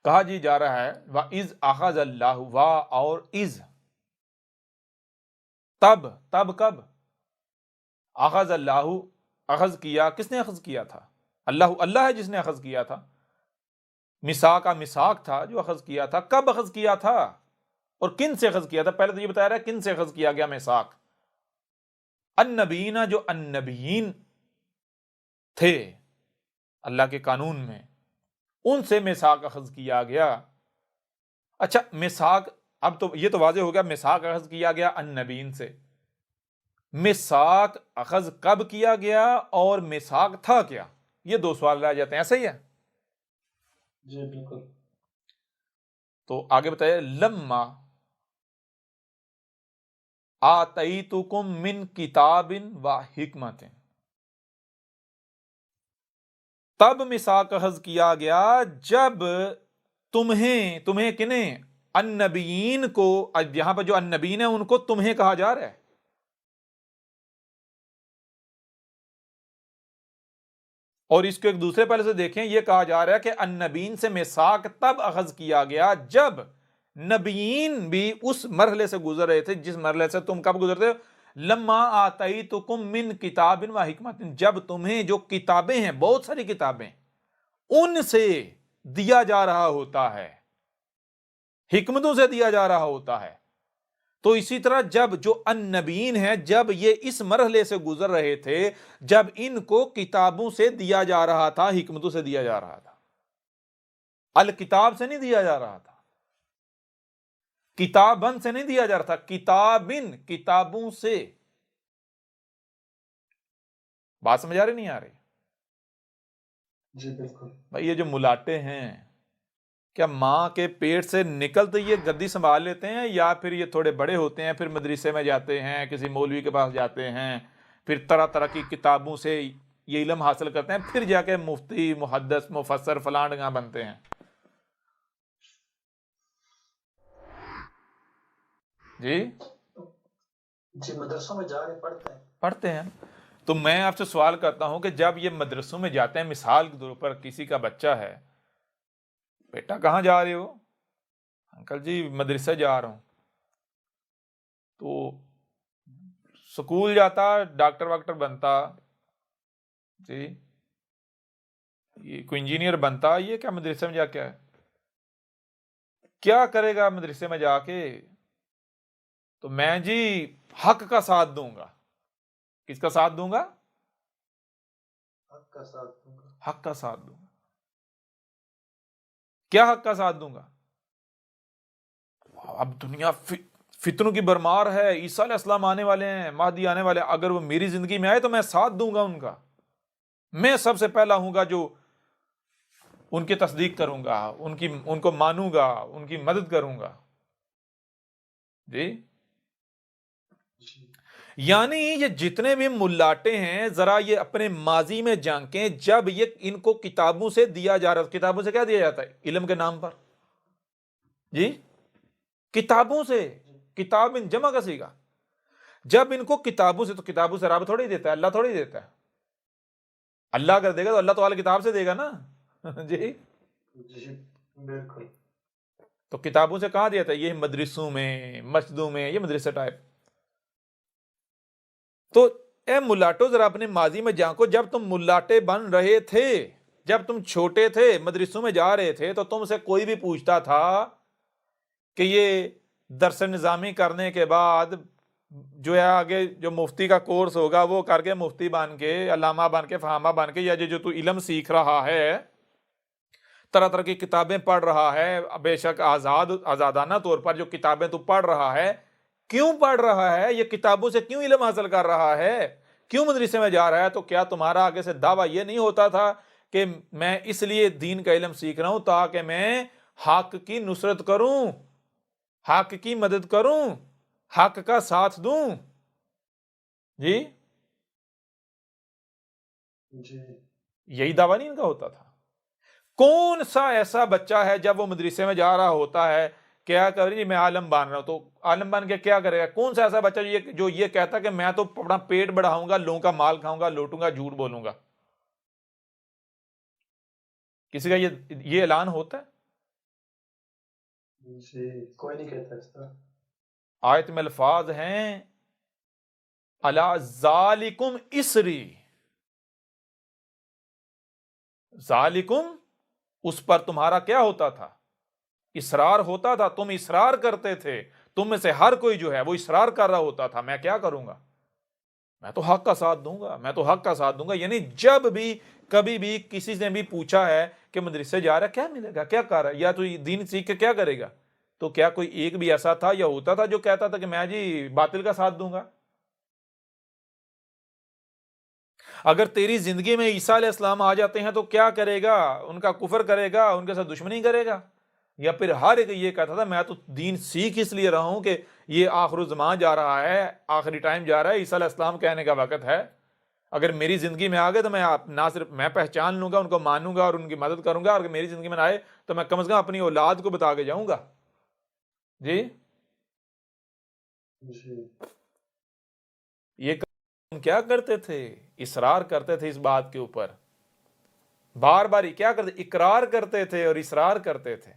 کہا جی جا رہا ہے وَإِذْ أَخَذَ اللَّهُ وا اور از تب کب اخذ اللہ اخذ کیا، کس نے اخذ کیا تھا؟ اللہ ہے جس نے اخذ کیا تھا. میثاق کا میثاق تھا جو اخذ کیا تھا. کب اخذ کیا تھا اور کن سے اخذ کیا تھا؟ پہلے تو یہ بتایا رہا ہے کن سے اخذ کیا گیا میثاق. النبیین، جو النبیین تھے اللہ کے قانون میں، ان سے میثاق اخذ کیا گیا. اچھا میثاق، اب تو یہ تو واضح ہو گیا میثاق اخذ کیا گیا النبیین سے. میثاق اخذ کب کیا گیا اور میثاق تھا کیا؟ یہ دو سوال رہ جاتے ہیں. ایسا ہی ہے جی بالکل. تو آگے بتائیے لما آتیتکم من کتاب و حکمت، تب میثاق اخذ کیا گیا جب تمہیں کنہیں النبیین کو، یہاں پر جو النبیین ہیں ان کو تمہیں کہا جا رہا ہے. اور اس کو ایک دوسرے پہلے سے دیکھیں، یہ کہا جا رہا ہے کہ النبیین سے میثاق تب اخذ کیا گیا جب نبیین بھی اس مرحلے سے گزر رہے تھے جس مرحلے سے تم کب گزرتے ہو. لما آتیتکم من کتاب و حکمت، جب تمہیں جو کتابیں ہیں، بہت ساری کتابیں، ان سے دیا جا رہا ہوتا ہے، حکمتوں سے دیا جا رہا ہوتا ہے. تو اسی طرح جب جو النبیین ہیں، جب یہ اس مرحلے سے گزر رہے تھے، جب ان کو کتابوں سے دیا جا رہا تھا، حکمتوں سے دیا جا رہا تھا، الکتاب سے نہیں دیا جا رہا تھا، کتابن سے نہیں دیا جا رہا تھا، کتابن، کتابوں سے. بات سمجھ آ رہی نہیں آ رہی؟ جی بالکل. بھائی یہ جو ملاٹے ہیں، کیا ماں کے پیٹ سے نکلتے یہ گدی سنبھال لیتے ہیں، یا پھر یہ تھوڑے بڑے ہوتے ہیں پھر مدرسے میں جاتے ہیں، کسی مولوی کے پاس جاتے ہیں، پھر طرح طرح کی کتابوں سے یہ علم حاصل کرتے ہیں، پھر جا کے مفتی، محدث، مفسر، فلاں ڈگاں بنتے ہیں؟ جی مدرسوں میں جا کے پڑھتے ہیں. تو میں آپ سے سوال کرتا ہوں کہ جب یہ مدرسوں میں جاتے ہیں، مثال کے طور پر کسی کا بچہ ہے، بیٹا کہاں جا رہے ہو؟ انکل جی مدرسے جا رہا ہوں. تو سکول جاتا، ڈاکٹر واکٹر بنتا، جی یہ کوئی انجینئر بنتا، یہ کیا مدرسے میں جا کے کیا کرے گا مدرسے میں جا کے؟ تو میں جی حق کا ساتھ دوں گا. کس کا ساتھ دوں گا؟ حق کا ساتھ دوں گا. حق کا ساتھ دوں گا. کیا حق کا ساتھ دوں گا؟ اب دنیا فتنوں کی برمار ہے، عیسیٰ علیہ السلام آنے والے ہیں، مہدی آنے والے ہیں، اگر وہ میری زندگی میں آئے تو میں ساتھ دوں گا ان کا. میں سب سے پہلا ہوں گا جو ان کی تصدیق کروں گا، ان کو مانوں گا، ان کی مدد کروں گا. جی یعنی یہ جتنے بھی ملاٹے ہیں، ذرا یہ اپنے ماضی میں جھانکیں، جب یہ ان کو کتابوں سے دیا جا رہا ہے. کتابوں سے کیا دیا جاتا ہے؟ علم کے نام پر. جی کتابوں سے، کتاب ان جمع کا سیگا. جب ان کو کتابوں سے، تو کتابوں سے رب تھوڑی دیتا ہے، اللہ تھوڑی دیتا ہے. اللہ اگر دے گا تو اللہ تو والی کتاب سے دے گا نا. جی بالکل. تو کتابوں سے کہاں دیا تھا؟ یہ مدرسوں میں، مسجدوں میں، یہ مدرسہ ٹائپ. تو اے ملاٹو ذرا اپنے ماضی میں جھانکو. جب تم ملاٹے بن رہے تھے، جب تم چھوٹے تھے، مدرسوں میں جا رہے تھے، تو تم سے کوئی بھی پوچھتا تھا کہ یہ درس نظامی کرنے کے بعد جو ہے آگے جو مفتی کا کورس ہوگا وہ کر کے مفتی بن کے، علامہ بن کے، فہامہ بن کے، یا جو تو علم سیکھ رہا ہے، طرح طرح کی کتابیں پڑھ رہا ہے، بے شک آزادانہ طور پر جو کتابیں تو پڑھ رہا ہے، کیوں پڑھ رہا ہے؟ یہ کتابوں سے کیوں علم حاصل کر رہا ہے؟ کیوں مدرسے میں جا رہا ہے؟ تو کیا تمہارا آگے سے دعویٰ یہ نہیں ہوتا تھا کہ میں اس لیے دین کا علم سیکھ رہا ہوں تاکہ میں حق کی نصرت کروں، حق کی مدد کروں، حق کا ساتھ دوں؟ جی یہی دعویٰ نہیں ان کا ہوتا تھا؟ کون سا ایسا بچہ ہے جب وہ مدرسے میں جا رہا ہوتا ہے، کیا کر رہی میں عالم بن رہا ہوں، تو عالم بن کے کیا کرے گا؟ کون سا ایسا بچہ جو یہ کہتا کہ میں تو اپنا پیٹ بڑھاؤں گا، لوگوں کا مال کھاؤں گا، لوٹوں گا، جھوٹ بولوں گا؟ کسی کا یہ اعلان ہوتا ہے؟ جی کوئی نہیں کہتا اس طرح. آیت میں الفاظ ہیں الا ذالکم اسری، ذالکم اس پر تمہارا کیا ہوتا تھا؟ اصرار ہوتا تھا، تم اصرار کرتے تھے، تم میں سے ہر کوئی جو ہے وہ اصرار کر رہا ہوتا تھا میں کیا کروں گا، میں تو حق کا ساتھ دوں گا، میں تو حق کا ساتھ دوں گا. یعنی جب بھی کبھی بھی کسی نے بھی پوچھا ہے کہ مدرسے جا رہا ہے کیا ملے گا، کیا کر رہا ہے، یا تو دین سیکھ کے کیا کرے گا، تو کیا کوئی ایک بھی ایسا تھا یا ہوتا تھا جو کہتا تھا کہ میں جی باطل کا ساتھ دوں گا؟ اگر تیری زندگی میں عیسیٰ علیہ السلام آ جاتے ہیں تو کیا کرے گا؟ ان کا کفر کرے گا، ان کے ساتھ دشمنی کرے گا؟ یا پھر ہر ایک یہ کہتا تھا میں تو دین سیکھ اس لیے رہا ہوں کہ یہ آخر الزمان جا رہا ہے، آخری ٹائم جا رہا ہے، عیسیٰ علیہ السلام کہنے کا وقت ہے، اگر میری زندگی میں آ گئے تو میں نہ صرف میں پہچان لوں گا، ان کو مانوں گا اور ان کی مدد کروں گا، اور اگر میری زندگی میں نہ آئے تو میں کم از کم اپنی اولاد کو بتا کے جاؤں گا. جی جی یہ کام کیا کرتے تھے؟ اصرار کرتے تھے اس بات کے اوپر، بار بار کیا کرتے؟ اقرار کرتے تھے اور اصرار کرتے تھے.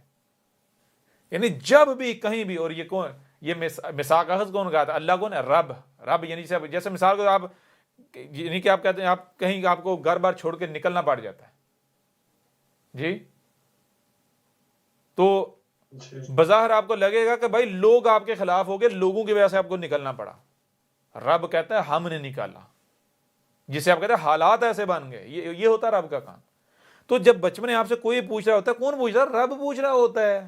یعنی جب بھی کہیں بھی، اور یہ کون، یہ میثاق اخذ کون کہا تھا؟ اللہ کون ہے؟ رب. رب یعنی جیسے مثال کو آپ، یعنی کہ آپ کہتے ہیں آپ کہیں آپ کو گھر بار چھوڑ کے نکلنا پڑ جاتا ہے جی، تو جی بظاہر آپ کو لگے گا کہ بھائی لوگ آپ کے خلاف ہو گئے، لوگوں کی وجہ سے آپ کو نکلنا پڑا. رب کہتا ہے ہم نے نکالا، جسے آپ کہتے ہیں حالات ایسے بن گئے، یہ ہوتا ہے رب کا کام. تو جب بچپن میں آپ سے کوئی پوچھ رہا ہوتا ہے، کون پوچھ رہا ہے؟ رب پوچھ رہا ہوتا ہے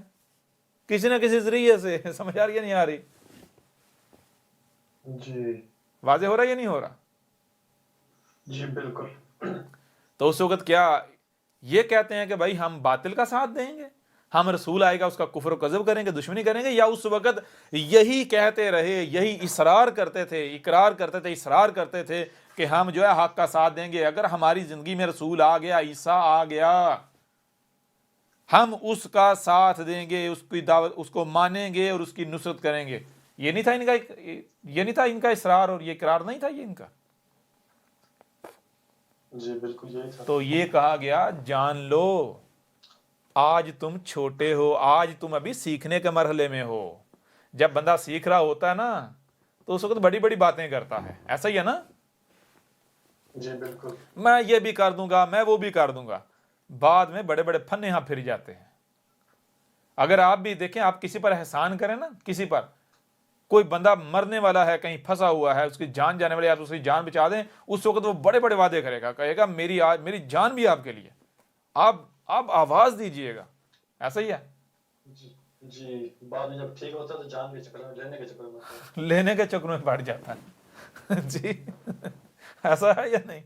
کسی نہ کسی ذریعے سے. سمجھ آ رہی ہے نہیں آ رہی؟ جی واضح ہو رہا ہے یا نہیں ہو رہا؟ جی بالکل. تو اس وقت کیا یہ کہتے ہیں کہ بھائی ہم باطل کا ساتھ دیں گے، ہم رسول آئے گا اس کا کفر و کذب کریں گے، دشمنی کریں گے؟ یا اس وقت یہی کہتے رہے، یہی اصرار کرتے تھے، اقرار کرتے تھے، اصرار کرتے تھے کہ ہم جو ہے حق کا ساتھ دیں گے، اگر ہماری زندگی میں رسول آ گیا، عیسیٰ آ گیا، ہم اس کا ساتھ دیں گے، اس کی دعوت، اس کو مانیں گے اور اس کی نصرت کریں گے؟ یہ نہیں تھا ان کا، یہ نہیں تھا ان کا اصرار اور یہ اقرار نہیں تھا یہ ان کا؟ جی بالکل یہی تھا. تو یہ کہا گیا جان لو آج تم چھوٹے ہو، آج تم ابھی سیکھنے کے مرحلے میں ہو. جب بندہ سیکھ رہا ہوتا ہے نا تو اس وقت بڑی بڑی باتیں کرتا ہے، ایسا ہی ہے نا؟ جی بالکل. میں یہ بھی کر دوں گا، میں وہ بھی کر دوں گا، بعد میں بڑے بڑے پھن یہاں پھر جاتے ہیں. اگر آپ بھی دیکھیں، آپ کسی پر احسان کریں نا، کسی پر کوئی بندہ مرنے والا ہے، کہیں پھنسا ہوا ہے، اس کی جان جانے والی، آپ اس کی جان بچا دیں، اس وقت وہ بڑے بڑے وعدے کرے گا، کہے گا میری جان بھی آپ کے لیے، آپ آواز دیجئے گا. ایسا ہی ہے؟ جی جی بعد میں جب ٹھیک ہوتا ہے تو جان کے چکر میں، لینے کے چکر میں ہوتا ہے. لینے کے چکر میں پڑ جاتا ہے. جی ایسا ہے یا نہیں؟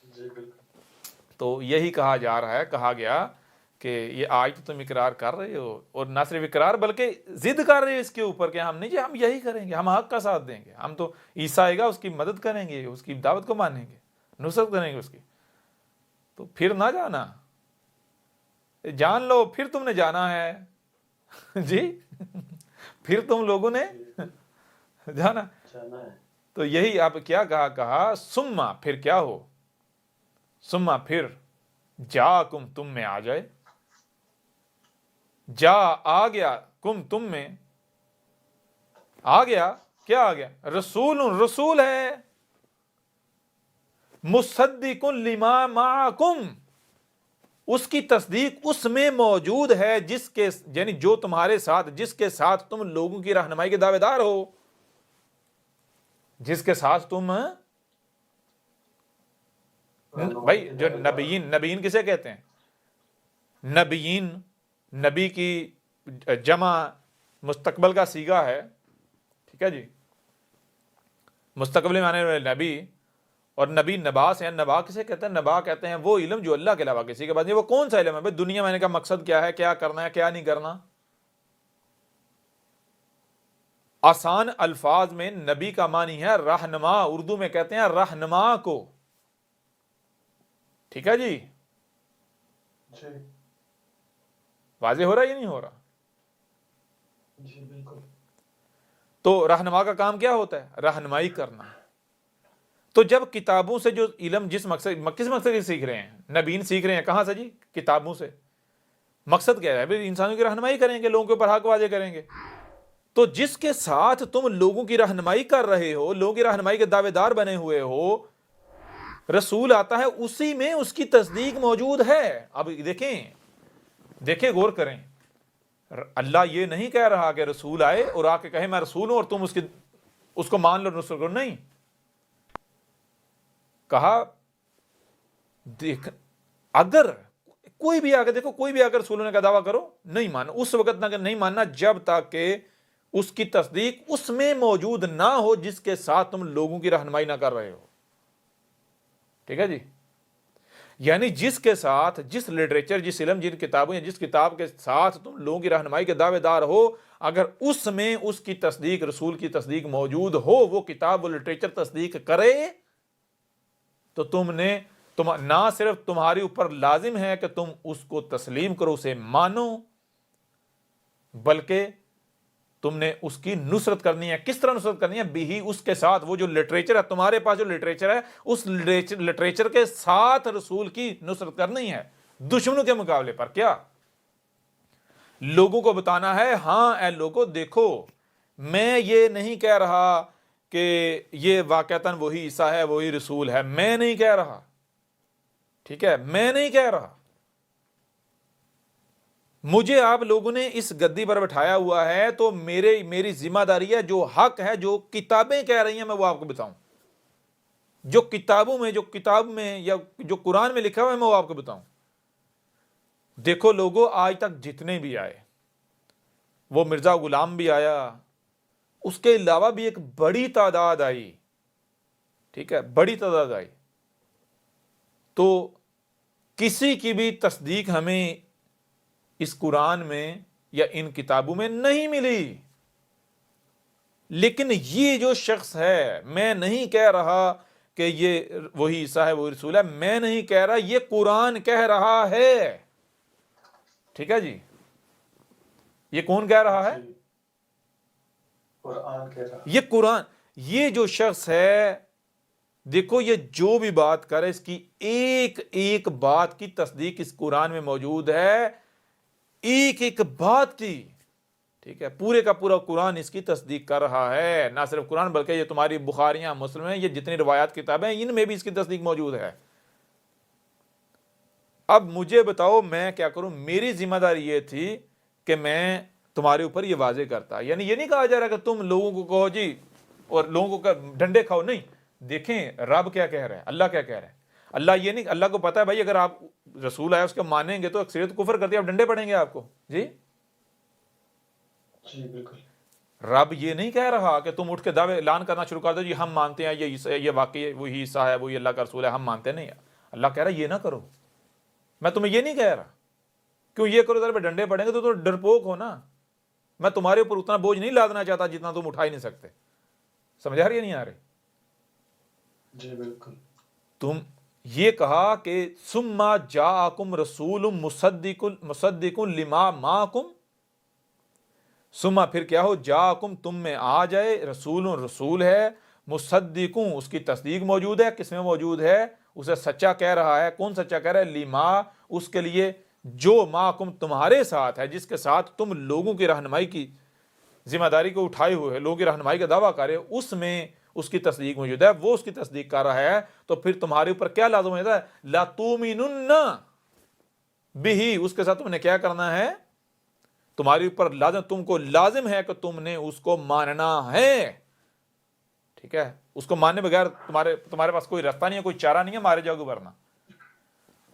جی بالکل. تو یہی کہا جا رہا ہے، کہا گیا کہ یہ آج تو تم اقرار کر رہے ہو، اور نہ صرف اقرار بلکہ ضد کر رہے ہو اس کے اوپر کہ ہم نہیں جی، ہم یہی کریں گے، ہم حق کا ساتھ دیں گے، ہم تو عیسیٰ آئے گا اس کی مدد کریں گے، اس کی دعوت کو مانیں گے، نصرت کریں گے اس کی. تو پھر نہ جانا، جان لو پھر تم نے جانا ہے. جی پھر تم لوگوں نے جانا. جانا ہے. تو یہی آپ کیا کہا سما، پھر کیا ہو، سما پھر جا کم تم میں آ جائے، جا آ گیا، کم تم میں آ گیا، کیا آ گیا؟ رسول، رسول ہے، مصدق لما معکم، اس کی تصدیق اس میں موجود ہے جس کے، یعنی جو تمہارے ساتھ، جس کے ساتھ تم لوگوں کی رہنمائی کے دعوے دار ہو، جس کے ساتھ تم بھائی، جو نبیین کسے کہتے ہیں؟ نبیین، نبی کی جمع مستقبل کا صیغہ ہے، ٹھیک ہے جی، مستقبل معنی نبی، اور نبی نبا سے ہیں. نبا کسے کہتے ہیں؟ نبا کہتے ہیں وہ علم جو اللہ کے علاوہ کسی کے پاس نہیں. وہ کون سا علم ہے بھائی؟ دنیا میں آنے کا مقصد کیا ہے، کیا کرنا ہے، کیا نہیں کرنا. آسان الفاظ میں نبی کا معنی ہے رہنما، اردو میں کہتے ہیں رہنما کو، ٹھیک ہے جی؟ جی واضح ہو رہا ہے یا نہیں ہو رہا؟ جی بالکل. تو رہنما کا کام کیا ہوتا ہے؟ رہنمائی کرنا. تو جب کتابوں سے جو علم، کس مقصد سے سیکھ رہے ہیں؟ نبیین سیکھ رہے ہیں کہاں سے جی؟ کتابوں سے. مقصد کیا ہے بھائی؟ انسانوں کی رہنمائی کریں گے، لوگوں کے اوپر حق واضح کریں گے. تو جس کے ساتھ تم لوگوں کی رہنمائی کر رہے ہو، لوگوں کی رہنمائی کے دعوے دار بنے ہوئے ہو، رسول آتا ہے اسی میں اس کی تصدیق موجود ہے. اب دیکھیں غور کریں، اللہ یہ نہیں کہہ رہا کہ رسول آئے اور آ کے کہے میں رسول ہوں اور تم اس کو مان لو، نصرت کرو. نہیں کہا دیکھ اگر کوئی بھی آگر رسول ہونے کا دعویٰ کرو، نہیں ماننا اس وقت تک، نہیں ماننا جب تک کہ اس کی تصدیق اس میں موجود نہ ہو جس کے ساتھ تم لوگوں کی رہنمائی نہ کر رہے ہو. ٹھیک ہے جی؟ یعنی جس کے ساتھ، جس لٹریچر، جس علم، جن کتابوں یا جس کتاب کے ساتھ تم لوگوں کی رہنمائی کے دعوے دار ہو، اگر اس میں اس کی تصدیق، رسول کی تصدیق موجود ہو، وہ کتاب، وہ لٹریچر تصدیق کرے، تو نہ صرف تمہاری اوپر لازم ہے کہ تم اس کو تسلیم کرو، اسے مانو، بلکہ تم نے اس کی نصرت کرنی ہے. کس طرح نصرت کرنی ہے؟ بھی اس کے ساتھ، وہ جو لٹریچر ہے تمہارے پاس، جو لٹریچر ہے، اس لٹریچر کے ساتھ رسول کی نصرت کرنی ہے. دشمنوں کے مقابلے پر کیا؟ لوگوں کو بتانا ہے ہاں اے لوگوں دیکھو، میں یہ نہیں کہہ رہا کہ یہ واقعتاً وہی عیسیٰ ہے، وہی رسول ہے، میں نہیں کہہ رہا. ٹھیک ہے، میں نہیں کہہ رہا. مجھے آپ لوگوں نے اس گدی پر بٹھایا ہوا ہے تو میری ذمہ داری ہے، جو حق ہے، جو کتابیں کہہ رہی ہیں میں وہ آپ کو بتاؤں. جو کتاب میں یا جو قرآن میں لکھا ہوا ہے میں وہ آپ کو بتاؤں. دیکھو لوگوں، آج تک جتنے بھی آئے، وہ مرزا غلام بھی آیا، اس کے علاوہ بھی ایک بڑی تعداد آئی. ٹھیک ہے، بڑی تعداد آئی. تو کسی کی بھی تصدیق ہمیں اس قرآن میں یا ان کتابوں میں نہیں ملی. لیکن یہ جو شخص ہے، میں نہیں کہہ رہا کہ یہ وہی عیسیٰ ہے، وہی رسول ہے، میں نہیں کہہ رہا، یہ قرآن کہہ رہا ہے. ٹھیک ہے جی؟ یہ کون کہہ رہا ہے؟ قرآن کہہ رہا. یہ قرآن. یہ جو شخص ہے، دیکھو یہ جو بھی بات کرے، اس کی ایک ایک بات کی تصدیق اس قرآن میں موجود ہے، ایک ایک بات کی. ٹھیک ہے، پورے کا پورا قرآن اس کی تصدیق کر رہا ہے. نہ صرف قرآن بلکہ یہ تمہاری بخاریاں، مسلم ہیں، یہ جتنی روایات کتابیں ہیں، ان میں بھی اس کی تصدیق موجود ہے. اب مجھے بتاؤ میں کیا کروں؟ میری ذمہ داری یہ تھی کہ میں تمہارے اوپر یہ واضح کرتا. یعنی یہ نہیں کہا جا رہا کہ تم لوگوں کو کہو جی اور لوگوں کو ڈنڈے کھاؤ. نہیں، دیکھیں رب کیا کہہ رہا ہے، اللہ کیا کہہ رہا ہے. اللہ یہ نہیں، اللہ کو پتا ہے بھائی اگر آپ رسول آئے اس کو مانیں گے تو اکثریت کفر کرتی ہے، آپ ڈنڈے پڑیں گے آپ کو. جی بالکل. رب یہ نہیں کہہ رہا کہ تم اٹھ کے دعوے اعلان کرنا شروع کر دو جی ہم مانتے ہیں یہ واقعی وہی عیسیٰ ہے، وہی اللہ کا رسول ہے، ہم مانتے نہیں. اللہ کہہ رہا ہے یہ نہ کرو. میں تمہیں یہ نہیں کہہ رہا کیوں یہ کرو، پہ ڈنڈے پڑیں گے تو ڈرپوک ہو نا. میں تمہارے اوپر اتنا بوجھ نہیں لادنا چاہتا جتنا تم اٹھا ہی نہیں سکتے. سمجھ آ رہی ہے نہیں آ رہی؟ جی بالکل. تم یہ کہا کہ ثم جاءکم رسول مصدق لما معکم، ثم پھر کیا ہو، جاءکم تم میں آ جائے، رسول ہے، مصدقوں اس کی تصدیق موجود ہے. کس میں موجود ہے؟ اسے سچا کہہ رہا ہے. کون سچا کہہ رہا ہے؟ لما، اس کے لیے جو معکم تمہارے ساتھ ہے، جس کے ساتھ تم لوگوں کی رہنمائی کی ذمہ داری کو اٹھائے ہوئے، لوگوں کی رہنمائی کا دعویٰ کر رہے، اس میں اس کی تصدیق موجود ہے، وہ اس کی تصدیق کر رہا ہے. تو پھر تمہارے اوپر کیا لازم ہوتا ہے؟ لا تؤمنن بہ، اس کے ساتھ تم نے کیا کرنا ہے؟ تمہارے اوپر لازم، تم کو لازم ہے کہ تم نے اس کو ماننا ہے. ٹھیک ہے، اس کو ماننے بغیر تمہارے پاس کوئی راستہ نہیں ہے، کوئی چارہ نہیں ہے، مارے جاؤ گے ورنہ.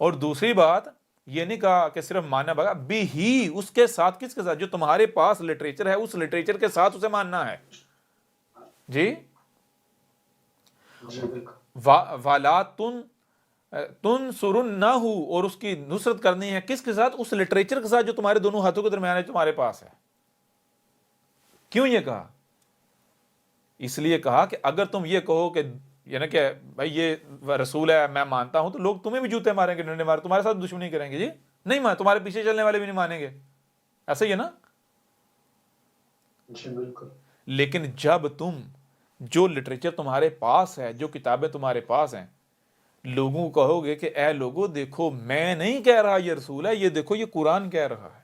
اور دوسری بات یہ نہیں کہا کہ صرف ماننا بغیر، بھی اس کے ساتھ، کس کے ساتھ؟ جو تمہارے پاس لٹریچر ہے اس لٹریچر کے ساتھ اسے ماننا ہے. جی والا تنصرنہ، اور اس کی نصرت کرنی ہے کس کے ساتھ؟ اس لٹریچر کے ساتھ جو تمہارے دونوں ہاتھوں کے درمیان ہے، تمہارے پاس ہے. کیوں یہ کہا؟ اس لیے کہا کہ اگر تم یہ کہو کہ یعنی کہ بھائی یہ رسول ہے میں مانتا ہوں، تو لوگ تمہیں بھی جوتے ماریں گے، ڈنڈے ماریں، تمہارے ساتھ دشمنی کریں گے. جی نہیں مان، تمہارے پیچھے چلنے والے بھی نہیں مانیں گے. ایسا ہی ہے نا؟ جی بالکل. لیکن جب تم جو لٹریچر تمہارے پاس ہے، جو کتابیں تمہارے پاس ہیں، لوگوں کو کہو گے کہ اے لوگوں دیکھو میں نہیں کہہ رہا یہ رسول ہے، یہ دیکھو یہ قرآن کہہ رہا ہے،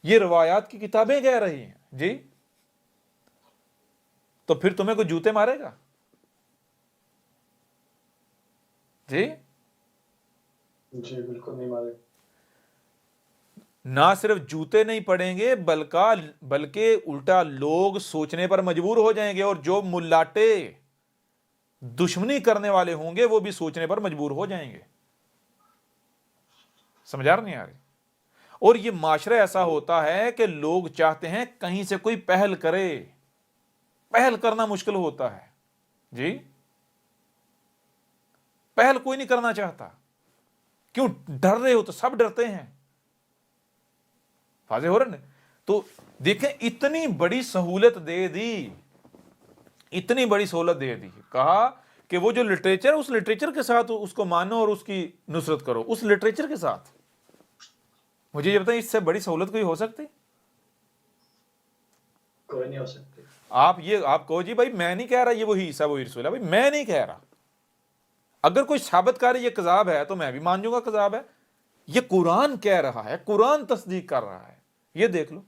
یہ روایات کی کتابیں کہہ رہی ہیں جی، تو پھر تمہیں کوئی جوتے مارے گا جی؟ جی بالکل نہیں مارے. نہ صرف جوتے نہیں پڑیں گے بلکہ الٹا لوگ سوچنے پر مجبور ہو جائیں گے، اور جو ملاٹے دشمنی کرنے والے ہوں گے وہ بھی سوچنے پر مجبور ہو جائیں گے. سمجھا رہے نہیں آ رہی؟ اور یہ معاشرہ ایسا ہوتا ہے کہ لوگ چاہتے ہیں کہیں سے کوئی پہل کرے، پہل کرنا مشکل ہوتا ہے جی، پہل کوئی نہیں کرنا چاہتا. کیوں؟ ڈر رہے ہو تو سب ڈرتے ہیں. واضح ہو رہا ہے؟ تو دیکھیں اتنی بڑی سہولت دے دی، اتنی بڑی سہولت دے دی، کہا کہ وہ جو لٹریچر، اس لٹریچر کے ساتھ اس کو مانو اور اس کی نصرت کرو، اس لٹریچر کے ساتھ. مجھے یہ بتائیں اس سے بڑی سہولت کوئی ہو سکتی؟ کوئی نہیں ہو سکتی. آپ کہو جی بھائی میں نہیں کہہ رہا یہ وہی عیسیٰ وہی رسول ہے، بھائی میں نہیں کہہ رہا. اگر کوئی ثابت کرے یہ کذاب ہے تو میں بھی مان جاؤں گا کذاب ہے. یہ قرآن کہہ رہا ہے، قرآن تصدیق کر رہا ہے. یہ دیکھ لو،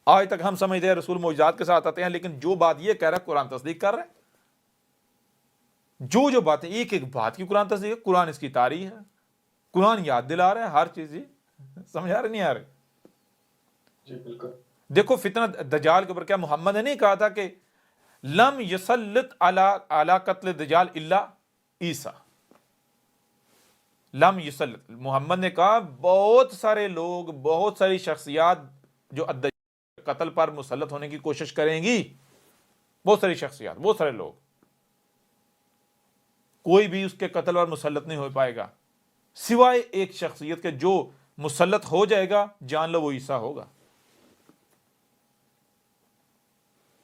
آج تک ہم سمجھتے ہیں رسول معجزات کے ساتھ آتے ہیں، لیکن جو بات یہ کہہ رہا ہے قرآن تصدیق کر رہا ہے. جو باتیں ایک ایک بات کی قرآن تصدیق ہے، قرآن اس کی تاریخ ہے، قرآن یاد دلا رہا ہے ہر چیز. جی سمجھا رہے نہیں آ رہے؟ جی بالکل. دیکھو فتنہ دجال کے اوپر کیا محمد نے نہیں کہا تھا کہ لم یسلط علی قتل دجال الا عیسیٰ؟ لم یسلط، محمد نے کہا بہت سارے لوگ، بہت ساری شخصیات جو الدجال قتل پر مسلط ہونے کی کوشش کریں گی، بہت ساری شخصیات، بہت سارے لوگ، کوئی بھی اس کے قتل پر مسلط نہیں ہو پائے گا سوائے ایک شخصیت کے جو مسلط ہو جائے گا، جان لو وہ عیسیٰ ہوگا.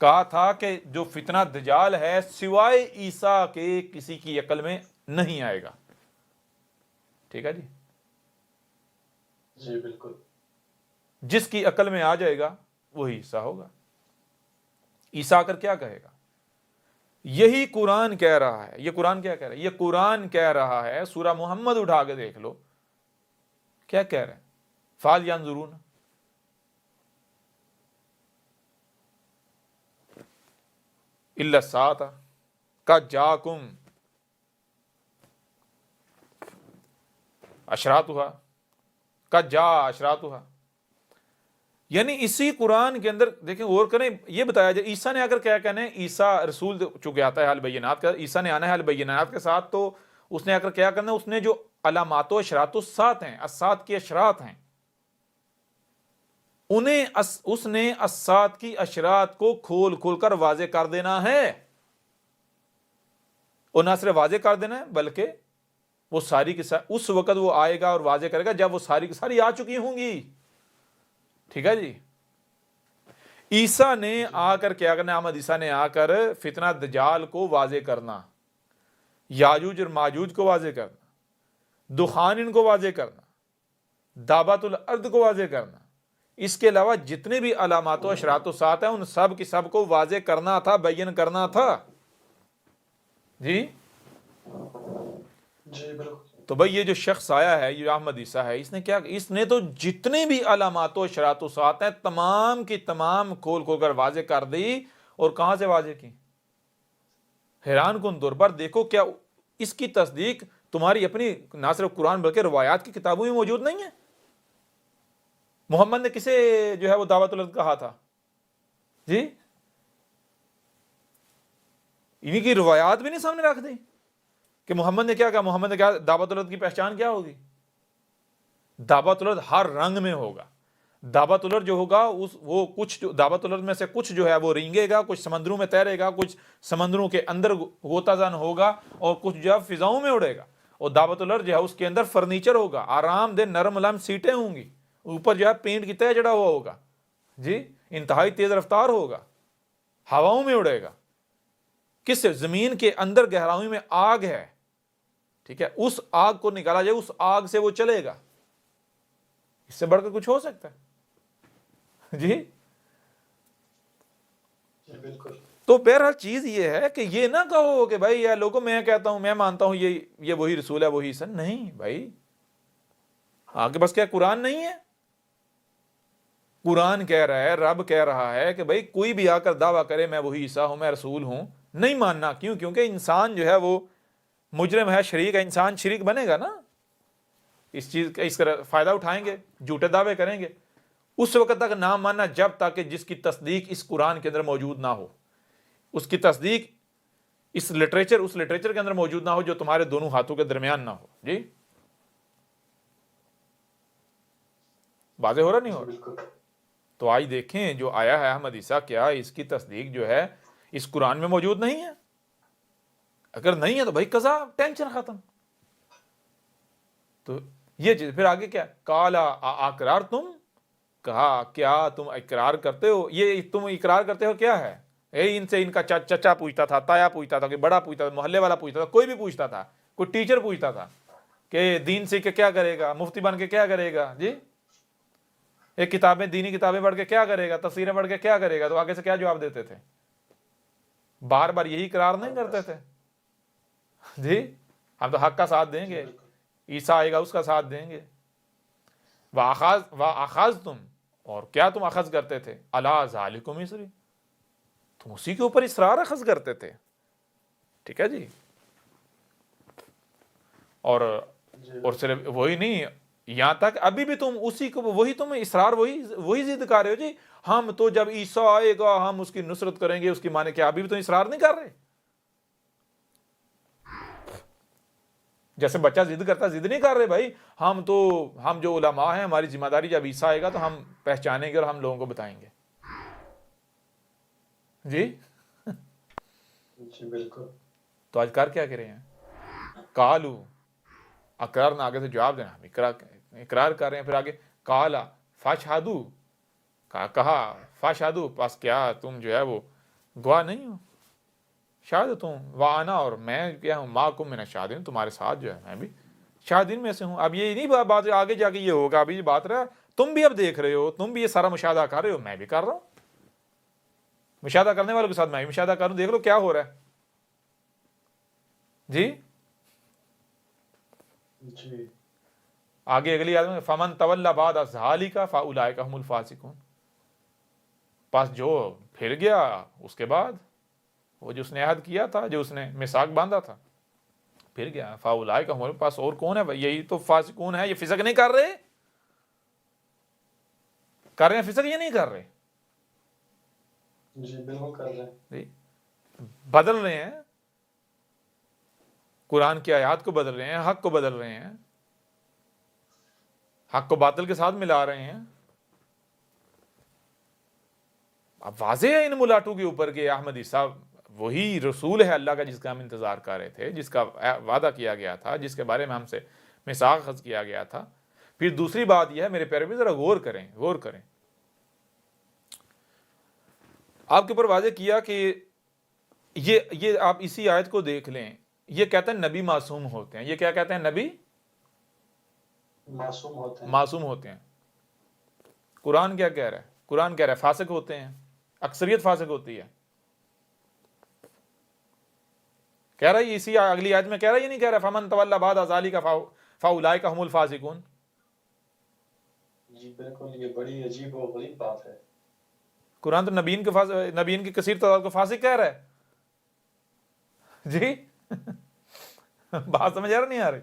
کہا تھا کہ جو فتنہ دجال ہے سوائے عیسیٰ کے کسی کی عقل میں نہیں آئے گا. ٹھیک ہے جی؟ جی بالکل. جس کی عقل میں آ جائے گا وہی عیسیٰ ہوگا. عیسیٰ آ کر کیا کہے گا؟ یہی قرآن کہہ رہا ہے. یہ قرآن کیا کہہ رہا ہے؟ یہ قرآن کہہ رہا ہے. سورہ محمد اٹھا کے دیکھ لو کیا کہہ رہے ہیں. فال ینظرون الا الساعۃ قد جاءکم اشراطھا قد جاء اشراطھا. یعنی اسی قرآن کے اندر دیکھیں غور کریں، یہ بتایا جائے عیسیٰ نے اگر کیا کہنا ہے، عیسیٰ رسول چونکہ آتا ہے البینات کا، عیسیٰ نے آنا ہے البینات کے ساتھ، تو اس نے اگر کیا کرنا ہے، اس نے جو علامات و اشراط الساعت ہیں، الساعت کی اشراط ہیں، انہیں اس نے الساعت کی اشراط کو کھول کھول کر واضح کر دینا ہے. اور نہ صرف واضح کر دینا ہے بلکہ وہ ساری کی ساری اس وقت وہ آئے گا اور واضح کرے گا جب وہ ساری کی ساری آ چکی ہوں گی. ٹھیک ہے جی؟ عیسیٰ نے آ کر کیا کرنا، احمد عیسیٰ نے آ کر فتنہ دجال کو واضح کرنا، یاجوج اور ماجوج کو واضح کرنا، دخان ان کو واضح کرنا، دابت الارض کو واضح کرنا، اس کے علاوہ جتنے بھی علامات و اشراط و سات ہیں ان سب کی سب کو واضح کرنا تھا، بیان کرنا تھا. جی جی بالکل. تو بھئی یہ جو شخص آیا ہے، یہ احمد عیسیٰ ہے، اس نے کیا، اس نے تو جتنے بھی علامات و اشراط و سات ہیں تمام کی تمام کھول کھول کر واضح کر دی. اور کہاں سے واضح کی؟ حیران کن طور پر دیکھو کیا اس کی تصدیق تمہاری اپنی نہ صرف قرآن بلکہ روایات کی کتابوں میں موجود نہیں ہے. محمد نے کسے جو ہے وہ دعوت الارض کہا تھا جی؟ انہی کی روایات بھی نہیں سامنے رکھ دی کہ محمد نے کیا کہا. محمد نے کہا دعوت الارض کی پہچان کیا ہوگی؟ دعوت الارض ہر رنگ میں ہوگا. دعوت الارض جو ہوگا وہ کچھ دعوت الارض میں سے کچھ جو ہے وہ رینگے گا، کچھ سمندروں میں تیرے گا، کچھ سمندروں کے اندر غوطہ زن ہوگا، اور کچھ جو ہے فضاؤں میں اڑے گا. اور دعوت الارض جو ہے اس کے اندر فرنیچر ہوگا، آرام دہ نرم لم سیٹیں ہوں گی، اوپر جو ہے پینٹ کی تہ جڑا ہوا ہوگا جی، انتہائی تیز رفتار ہوگا، ہواؤں میں اڑے گا. کس سے؟ زمین کے اندر گہرائی میں آگ ہے، ٹھیک ہے، اس آگ کو نکالا جائے، اس آگ سے وہ چلے گا. اس سے بڑھ کر کچھ ہو سکتا ہے جی؟ جی بالکل. تو بہرحال چیز یہ ہے کہ یہ نہ کہو کہ بھائی یا لوگوں میں کہتا ہوں میں مانتا ہوں یہ وہی رسول ہے وہی سن، نہیں بھائی، آپ کے پاس کیا قرآن نہیں ہے؟ قرآن کہہ رہا ہے، رب کہہ رہا ہے کہ بھائی کوئی بھی آ کر دعویٰ کرے میں وہی عیسیٰ ہوں، میں رسول ہوں، نہیں ماننا. کیوں؟ کیونکہ انسان جو ہے وہ مجرم ہے، شریک ہے، انسان شریک بنے گا نا، اس چیز کا اس طرح فائدہ اٹھائیں گے، جھوٹے دعوے کریں گے. اس وقت تک نہ ماننا جب تک کہ جس کی تصدیق اس قرآن کے اندر موجود نہ ہو، اس کی تصدیق اس لٹریچر کے اندر موجود نہ ہو جو تمہارے دونوں ہاتھوں کے درمیان نہ ہو. جی واضح ہو رہا نہیں ہو رہا؟ بالکل. تو آج دیکھیں جو آیا ہے احمد عیسیٰ، کیا اس کی تصدیق جو ہے اس قرآن میں موجود نہیں ہے؟ اگر نہیں ہے تو بھائی قضا، ٹینشن ختم. تو یہ چیز پھر آگے کیا، کالا اقرار، تم کہا کیا تم اقرار کرتے ہو؟ یہ تم اقرار کرتے ہو کیا ہے؟ ان سے ان کا چچا پوچھتا تھا، تایا پوچھتا تھا، کوئی بڑا پوچھتا تھا، محلے والا پوچھتا تھا، کوئی بھی پوچھتا تھا، کوئی ٹیچر پوچھتا تھا کہ دین سیکھ کے کیا کرے گا، مفتی بن کے کیا کرے گا، جی ایک کتابیں، دینی کتابیں پڑھ کے کیا کرے گا، تفسیریں پڑھ کے کیا کرے گا، تو آگے سے کیا جواب دیتے تھے؟ بار بار یہی اقرار نہیں کرتے تھے، جی ہم تو حق کا ساتھ دیں گے، عیسیٰ آئے گا اس کا ساتھ دیں گے. وَأَخَذْ تم، اور کیا تم اخذ کرتے تھے، عَلَىٰ ذَلِكُمْ مِصْرِ، تم اسی کے اوپر اصرار اخذ کرتے تھے. ٹھیک ہے جی. اور صرف وہی نہیں، یہاں تک ابھی بھی تم اسی کو وہی تم اصرار وہی ضد کر رہے ہو. جی ہم تو جب عیسیٰ آئے گا ہم اس کی نصرت کریں گے، اس کی مانے کیا ابھی بھی تم اصرار نہیں کر رہے؟ جیسے بچہ ضد کرتا، ضد نہیں کر رہے بھائی، ہم جو علماء ہیں ہماری ذمہ داری جب عیسیٰ آئے گا تو ہم پہچانیں گے اور ہم لوگوں کو بتائیں گے. جی جی بالکل. تو آج کر کیا رہے ہیں؟ کالو، اقرار نہ، آگے سے جواب دینا، ہم اقرار کر رہے ہیں. پھر آگے کالا فاشہدو، کہا فاشہدو، پس کیا تم جو ہے وہ گواہ نہیں ہو؟ شاہد تم، وانا، اور میں کیا ہوں، معکم من الشاہدین، تمہارے ساتھ جو ہے میں بھی شاہدین میں سے ہوں. اب یہ نہیں بات آگے جا کے یہ ہوگا، ابھی بات رہا تم بھی اب دیکھ رہے ہو، تم بھی یہ سارا مشاہدہ کر رہے ہو، میں بھی کر رہا ہوں. مشاہدہ کرنے والوں کے ساتھ میں بھی مشاہدہ کروں، دیکھ لو کیا ہو رہا ہے. جی جی آگے اگلی آیت میں فمن تولی بعد ذالک فاولئک هم الفاسقون، پس جو پھر گیا اس کے بعد وہ جو اس نے عہد کیا تھا، جو اس نے میثاق باندھا تھا، پھر گیا، فاولئک ہمارے پاس اور کون ہے؟ یہی تو فاسقون ہے. یہ فسق نہیں کر رہے، کر رہے ہیں فسق، یہ نہیں کر رہے. جی بالکل کر رہے ہیں. جی بدل رہے ہیں، قرآن کی آیات کو بدل رہے ہیں، حق کو بدل رہے ہیں، حق کو باطل کے ساتھ ملا رہے ہیں. اب واضح ہے ان ملاٹوں کے اوپر کہ احمد عیسیٰ وہی رسول ہے اللہ کا جس کا ہم انتظار کر رہے تھے، جس کا وعدہ کیا گیا تھا، جس کے بارے میں ہم سے میثاق اخذ کیا گیا تھا. پھر دوسری بات یہ ہے میرے پیارے بھی، ذرا غور کریں. آپ کے اوپر واضح کیا کہ یہ آپ اسی آیت کو دیکھ لیں، یہ کہتے ہیں نبی معصوم ہوتے ہیں. یہ کیا کہتے ہیں؟ نبی معصوم ہوتے ہیں. قرآن کیا کہہ رہا ہے؟ قرآن کہہ رہا ہے فاسق ہوتے ہیں، اکثریت فاسق ہوتی ہے. کہہ رہا ہے اسی اگلی آیت میں، کہہ رہا ہے یہ نہیں کہہ رہا فمن تولی بعد ذالک فاولئک هم الفاسقون. جی بالکل، یہ بڑی عجیب و غریب بات ہے. قرآن تو نبیین کی کثیر تعداد کو فاسق کہہ رہا ہے. جی بات سمجھ آ رہا نہیں آ رہی؟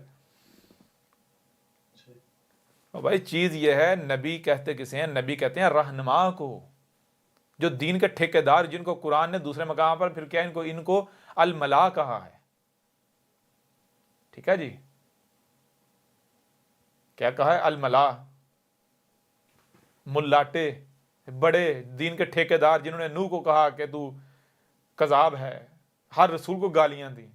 بھائی چیز یہ ہے، نبی کہتے کسے ہیں؟ نبی کہتے ہیں رہنما کو، جو دین کے ٹھیکیدار، جن کو قرآن نے دوسرے مقام پر پھر کیا ان کو الملا کہا ہے. ٹھیک ہے جی، کیا کہا ہے؟ الملا، ملاٹے، بڑے دین کے ٹھیکیدار، جنہوں نے نوح کو کہا کہ تو کذاب ہے، ہر رسول کو گالیاں دی.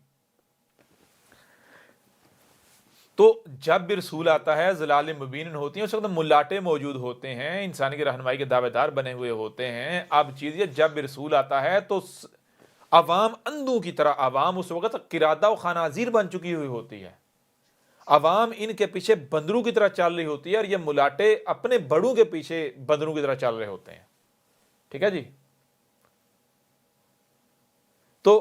تو جب بھی رسول آتا ہے ضلال مبین ہوتی ہیں، اس وقت ملاٹے موجود ہوتے ہیں، انسان کی رہنمائی کے دعوے دار بنے ہوئے ہوتے ہیں. اب چیز یہ، جب بھی رسول آتا ہے تو عوام اندھوں کی طرح، عوام اس وقت قردہ و خنازیر بن چکی ہوئی ہوتی ہے، عوام ان کے پیچھے بندروں کی طرح چل رہی ہوتی ہے، اور یہ ملاٹے اپنے بڑوں کے پیچھے بندروں کی طرح چل رہے ہوتے ہیں. ٹھیک ہے جی. تو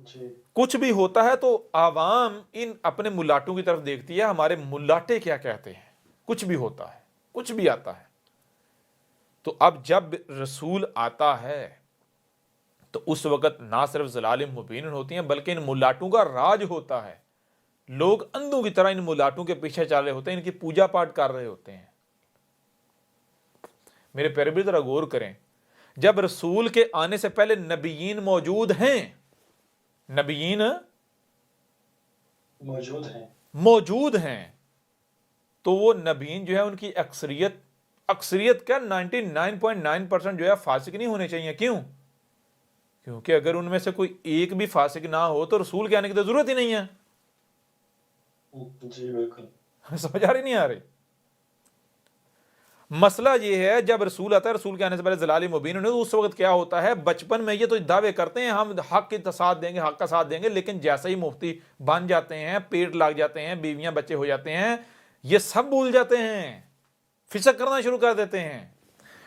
جی کچھ بھی ہوتا ہے تو عوام ان اپنے ملاٹوں کی طرف دیکھتی ہے، ہمارے ملاٹے کیا کہتے ہیں، کچھ بھی ہوتا ہے، کچھ بھی آتا ہے۔ تو اب جب رسول آتا ہے تو اس وقت نہ صرف ضلال مبین ہوتی ہیں بلکہ ان ملاٹوں کا راج ہوتا ہے۔ لوگ اندھوں کی طرح ان ملاٹوں کے پیچھے چل رہے ہوتے ہیں، ان کی پوجا پاٹ کر رہے ہوتے ہیں۔ میرے پیارے بھی ذرا غور کریں، جب رسول کے آنے سے پہلے نبیین موجود ہیں، نبیین موجود ہیں، تو وہ نبیین جو ہے ان کی اکثریت کیا 99.9% جو ہے فاسق نہیں ہونے چاہیے۔ کیوں؟ کیونکہ اگر ان میں سے کوئی ایک بھی فاسق نہ ہو تو رسول کے آنے کی تو ضرورت ہی نہیں ہے۔ جی بالکل سمجھ آ رہی نہیں آ رہی؟ مسئلہ یہ ہے جب رسول آتا ہے، رسول کے آنے سے پہلے ضلال مبین ہونے، تو اس وقت کیا ہوتا ہے، بچپن میں یہ تو دعوے کرتے ہیں ہم حق کی ساتھ دیں گے، حق کا ساتھ دیں گے، لیکن جیسے ہی مفتی بن جاتے ہیں، پیٹ لگ جاتے ہیں، بیویاں بچے ہو جاتے ہیں، یہ سب بھول جاتے ہیں، فسق کرنا شروع کر دیتے ہیں،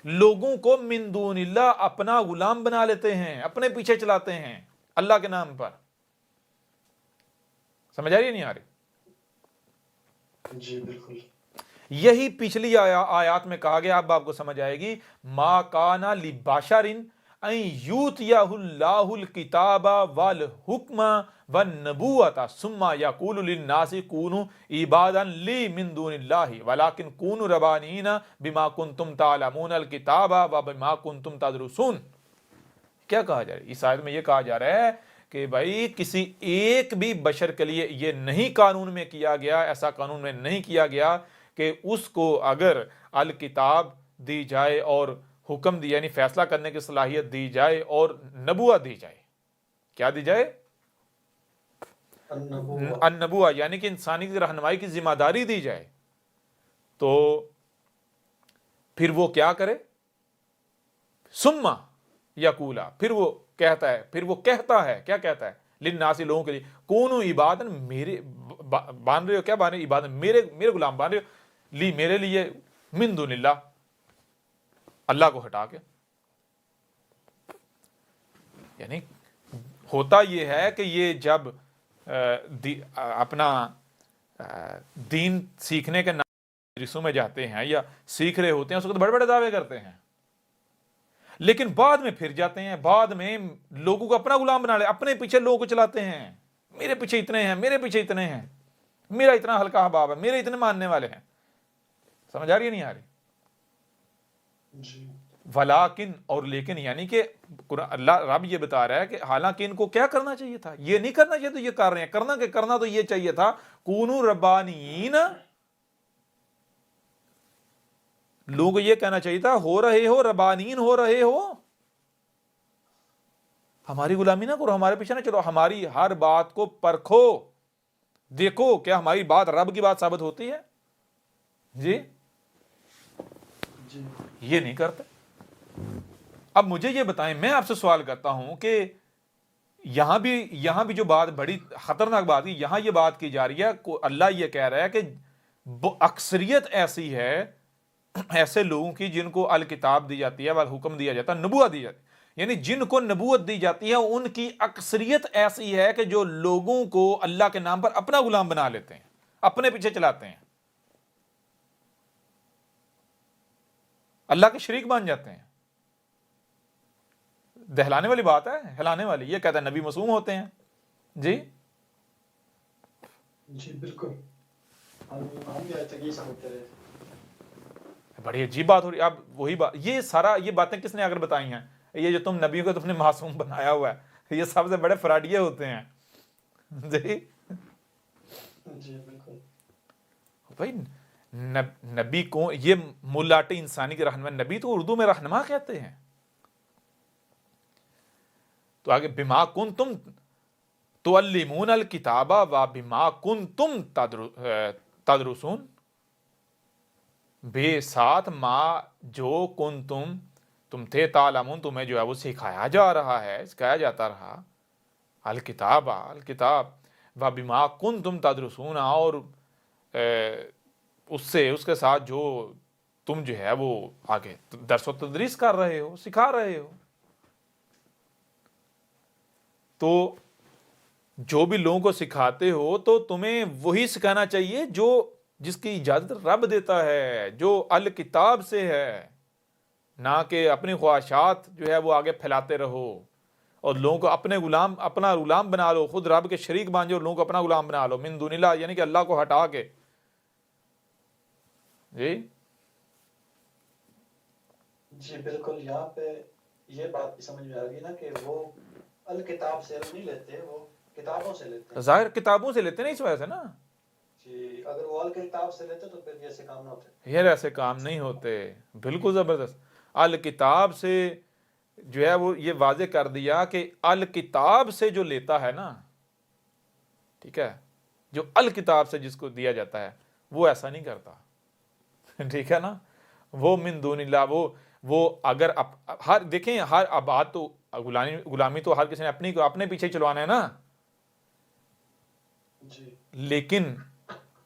لوگوں کو من دون اللہ اپنا غلام بنا لیتے ہیں، اپنے پیچھے چلاتے ہیں اللہ کے نام پر۔ سمجھ آ رہی ہے نہیں آ رہی؟ جی بالکل یہی پچھلی آیات میں کہا گیا، اب آپ کو سمجھ آئے گی، ما کانا لبشر ان یؤتیہ اللہ الکتاب والحکم والنبوۃ ثم یقول للناس کونوا عبادا لی من دون اللہ ولکن کونوا ربانین بما کنتم تعلمون الکتاب وبما کنتم تدرسون۔ کیا کہا جا رہا ہے اس آیت میں؟ یہ کہا جا رہا ہے کہ بھائی کسی ایک بھی بشر کے لیے یہ نہیں قانون میں کیا گیا، ایسا قانون میں نہیں کیا گیا کہ اس کو اگر الکتاب دی جائے اور حکم دی یعنی فیصلہ کرنے کی صلاحیت دی جائے اور نبوت دی جائے۔ کیا دی جائے؟ النبوہ، یعنی کہ انسانی کی رہنمائی کی ذمہ داری دی جائے، تو پھر وہ کیا کرے؟ ثم یقولا، پھر وہ کہتا ہے کیا کہتا ہے؟ للناس، لوگوں کے لیے، کونوا عبادا، میرے بان رہے ہو، کیا بان رہے ہو؟ عبادا، میرے غلام بان رہے ہو، لی، میرے لیے، من دون اللہ، اللہ کو ہٹا کے۔ یعنی ہوتا یہ ہے کہ یہ جب اپنا دین سیکھنے کے نام مدرسوں میں جاتے ہیں یا سیکھ رہے ہوتے ہیں، اس وقت بڑے بڑے دعوے کرتے ہیں، لیکن بعد میں پھر جاتے ہیں، بعد میں لوگوں کو اپنا غلام بنا لے، اپنے پیچھے لوگوں کو چلاتے ہیں، میرے پیچھے اتنے ہیں، میرے پیچھے اتنے ہیں، میرا اتنا ہلکا حباب ہے، میرے اتنے ماننے والے ہیں۔ سمجھ آ رہی ہے نہیں آ رہی؟ جی ولیکن، اور لیکن، یعنی کہ اللہ رب یہ بتا رہا ہے کہ حالانکہ ان کو کیا کرنا چاہیے تھا، یہ نہیں کرنا چاہیے تو یہ کر رہے ہیں، کرنا تو یہ چاہیے تھا، کونوا ربانین، لوگوں کو یہ کہنا چاہیے تھا، ہو رہے ہو ربانین، ہو رہے ہو، ہماری غلامی نہ کرو، ہمارے پیچھے نہ چلو، ہماری ہر بات کو پرکھو، دیکھو کیا ہماری بات رب کی بات ثابت ہوتی ہے؟ جی جی یہ نہیں کرتے۔ اب مجھے یہ بتائیں، میں آپ سے سوال کرتا ہوں کہ یہاں بھی جو بات بڑی خطرناک بات ہے، یہاں یہ بات کی جا رہی ہے، اللہ یہ کہہ رہا ہے کہ اکثریت ایسی ہے، ایسے لوگوں کی جن کو الکتاب دی جاتی ہے، والحکم دیا جاتا ہے، نبوت دی جاتی ہے، یعنی جن کو نبوت دی جاتی ہے ان کی اکثریت ایسی ہے کہ جو لوگوں کو اللہ کے نام پر اپنا غلام بنا لیتے ہیں، اپنے پیچھے چلاتے ہیں، اللہ کے شریک بن جاتے ہیں۔ دہلانے والی بات ہے، ہلانے والی، یہ کہتا ہے نبی معصوم ہوتے ہیں۔ جی جی بالکل، ہم بھی آج تک یہ سمجھتے رہے۔ بڑی عجیب بات ہو رہی ہے۔ اب وہی بات، یہ باتیں کس نے اگر بتائی ہیں؟ یہ جو تم نبیوں کو تم نے معصوم بنایا ہوا ہے، یہ سب سے بڑے فراڈیے ہوتے ہیں۔ جی جی بالکل بھائی، نبی کو یہ ملاٹے انسانی کی رہنما، نبی تو اردو میں رہنما کہتے ہیں۔ تو آگے بما کنتم تعلمون الکتاب و بما کنتم تدرسون، بے ساتھ ما جو کنتم، تم تھے، تعلمون، تمہیں جو ہے وہ سکھایا جا رہا ہے، سکھایا جاتا رہا، الکتاب و بما کنتم تدرسون، اور اس کے ساتھ جو تم جو ہے وہ آگے درس و تدریس کر رہے ہو، سکھا رہے ہو۔ تو جو بھی لوگوں کو سکھاتے ہو تو تمہیں وہی سکھانا چاہیے جو جس کی اجازت رب دیتا ہے، جو الکتاب سے ہے، نہ کہ اپنی خواہشات جو ہے وہ آگے پھیلاتے رہو اور لوگوں کو اپنا غلام بنا لو، خود رب کے شریک بن جاؤ، لوگوں کو اپنا غلام بنا لو، من دون اللہ، یعنی کہ اللہ کو ہٹا کے. جی جی بالکل، یہاں پہ یہ بات بھی سمجھ میں آ گئی نا کہ وہ الکتاب سے علم نہیں لیتے، وہ کتابوں سے لیتے ہیں. ظاہر کتابوں سے لیتے نہیں، اس وجہ سے نا. جی اگر وہ الکتاب سے لیتے تو پھر ایسے کام نہ ہوتے. یار ایسے کام نہیں ہوتے. بالکل زبردست. الکتاب سے جو ہے وہ یہ واضح کر دیا کہ الکتاب سے جو لیتا ہے نا، ٹھیک ہے، جو الکتاب سے جس کو دیا جاتا ہے وہ ایسا نہیں کرتا. ٹھیک ہے نا. وہ من دون اللہ، وہ اگر ہر دیکھیں ہر بات تو غلامی تو ہر کسی نے اپنے پیچھے چلوانا ہے نا. جی لیکن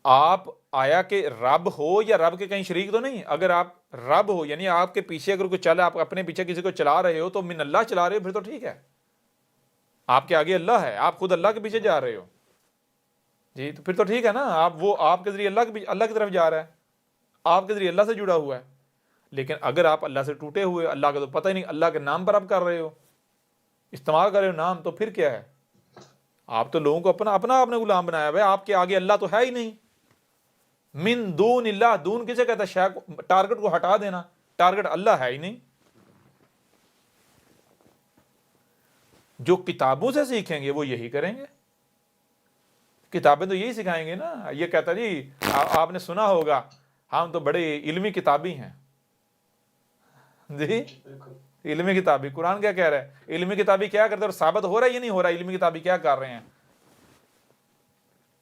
آپ آیا کہ رب ہو یا رب کے کہیں شریک تو نہیں. اگر آپ رب ہو یعنی آپ کے پیچھے اگر کوئی چلا، آپ اپنے پیچھے کسی کو چلا رہے ہو تو من اللہ چلا رہے ہو، پھر تو ٹھیک ہے. آپ کے آگے اللہ ہے، آپ خود اللہ کے پیچھے جا رہے ہو، جی تو پھر تو ٹھیک ہے نا. آپ کے ذریعے اللہ کی طرف جا رہا ہے، آپ کے ذریعے اللہ سے جڑا ہوا ہے. لیکن اگر آپ اللہ سے ٹوٹے ہوئے، اللہ کا تو پتہ ہی نہیں، اللہ کے نام پر آپ کر رہے ہو، استعمال کر رہے ہو نام، تو پھر کیا ہے؟ آپ تو لوگوں کو اپنا آپ نے غلام بنایا ہوا ہے. آپ کے آگے اللہ تو ہے ہی نہیں. من دون اللہ، دون کسے کہتا ہے؟ شے کو، ٹارگٹ کو ہٹا دینا. ٹارگٹ اللہ ہے ہی نہیں. جو کتابوں سے سیکھیں گے وہ یہی کریں گے. کتابیں تو یہی سکھائیں گے نا. یہ کہتا جی آپ نے سنا ہوگا ہم تو بڑے علمی کتابی ہیں. جی بالکل علمی کتابی، قرآن کیا کہہ رہا ہے؟ علمی کتابی کیا کرتے ہیں اور ثابت ہو رہا ہے یا نہیں ہو رہا؟ علمی کتابی کیا کر رہے ہیں؟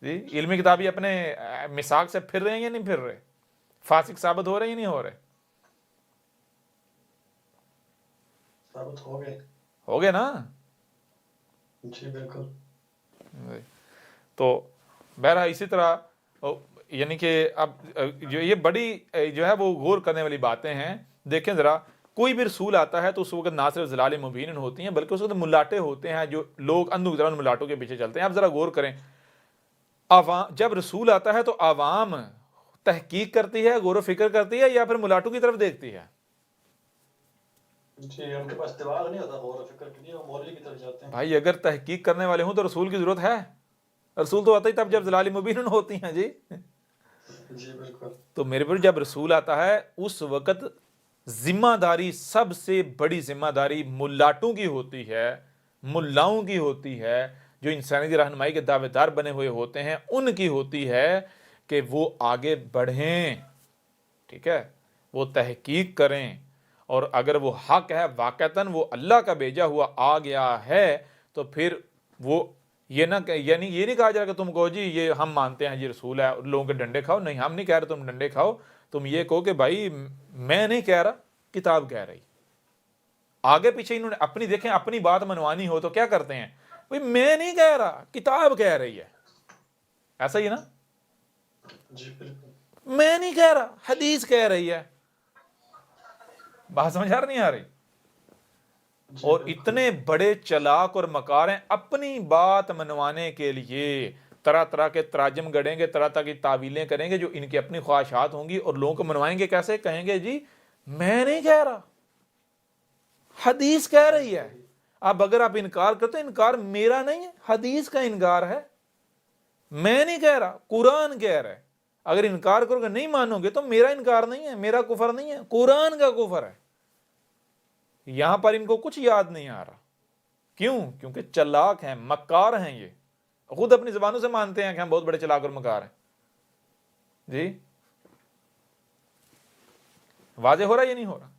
جی علمی کتابی اپنے مساق سے پھر رہے ہیں یا نہیں پھر رہے؟ فاسق ثابت ہو رہے ہیں یا نہیں ہو رہے؟ ثابت ہو گئے. ہو گئے نا. جی بالکل. تو بہرحال اسی طرح یعنی کہ اب جو یہ بڑی جو ہے وہ غور کرنے والی باتیں ہیں. دیکھیں ذرا، کوئی بھی رسول آتا ہے تو اس وقت نہ صرف ضلال مبین ہوتی ہیں بلکہ اس وقت ملاٹے ہوتے ہیں، جو لوگ اندھو کی طرح ان ملاٹوں کے پیچھے چلتے ہیں. اب ذرا غور کریں، جب رسول آتا ہے تو عوام تحقیق کرتی ہے، غور و فکر کرتی ہے، یا پھر ملاٹوں کی طرف دیکھتی ہے؟ جی ان کے پاس دماغ نہیں ہوتا غور و فکر کے لیے، وہ مولوی کی طرف جاتے ہیں. بھائی اگر تحقیق کرنے والے ہوں تو رسول کی ضرورت ہے؟ رسول تو آتا ہی تب جب ضلال مبین ہوتی ہیں. جی جی بالکل. تو میرے پر جب رسول آتا ہے اس وقت ذمہ داری، سب سے بڑی ذمہ داری ملاٹوں کی ہوتی ہے، ملاؤں کی ہوتی ہے، جو انسانی رہنمائی کے دعوے دار بنے ہوئے ہوتے ہیں ان کی ہوتی ہے کہ وہ آگے بڑھیں. ٹھیک ہے، وہ تحقیق کریں، اور اگر وہ حق ہے، واقعتاً وہ اللہ کا بھیجا ہوا آ گیا ہے، تو پھر وہ یہ نہ یعنی یہ نہیں کہا جائے کہ تم کہو جی یہ ہم مانتے ہیں جی رسول ہے، لوگوں کے ڈنڈے کھاؤ. نہیں، ہم نہیں کہہ رہے تم ڈنڈے کھاؤ. تم یہ کہو کہ بھائی میں نہیں کہہ رہا، کتاب کہہ رہی. آگے پیچھے انہوں نے اپنی، دیکھیں اپنی بات منوانی ہو تو کیا کرتے ہیں؟ بھائی میں نہیں کہہ رہا، کتاب کہہ رہی ہے. ایسا ہی نا، جی بالکل. میں نہیں کہہ رہا، حدیث کہہ رہی ہے. بات سمجھ آ رہی نہیں آ رہی؟ اور اتنے بڑے چلاک اور مکار ہیں، اپنی بات منوانے کے لیے طرح طرح کے تراجم گڑیں گے، طرح طرح کی تعویلیں کریں گے جو ان کی اپنی خواہشات ہوں گی، اور لوگوں کو منوائیں گے. کیسے؟ کہیں گے جی میں نہیں کہہ رہا، حدیث کہہ رہی ہے. اب اگر آپ انکار کرتے ہیں، انکار میرا نہیں ہے، حدیث کا انکار ہے. میں نہیں کہہ رہا، قرآن کہہ رہا ہے. اگر انکار کرو گے، نہیں مانو گے، تو میرا انکار نہیں ہے، میرا کفر نہیں ہے، قرآن کا کفر ہے. یہاں پر ان کو کچھ یاد نہیں آ رہا. کیوں؟ کیونکہ چلاک ہیں، مکار ہیں. یہ خود اپنی زبانوں سے مانتے ہیں کہ ہم بہت بڑے چلاک اور مکار ہیں. جی واضح ہو رہا ہے یا نہیں ہو رہا؟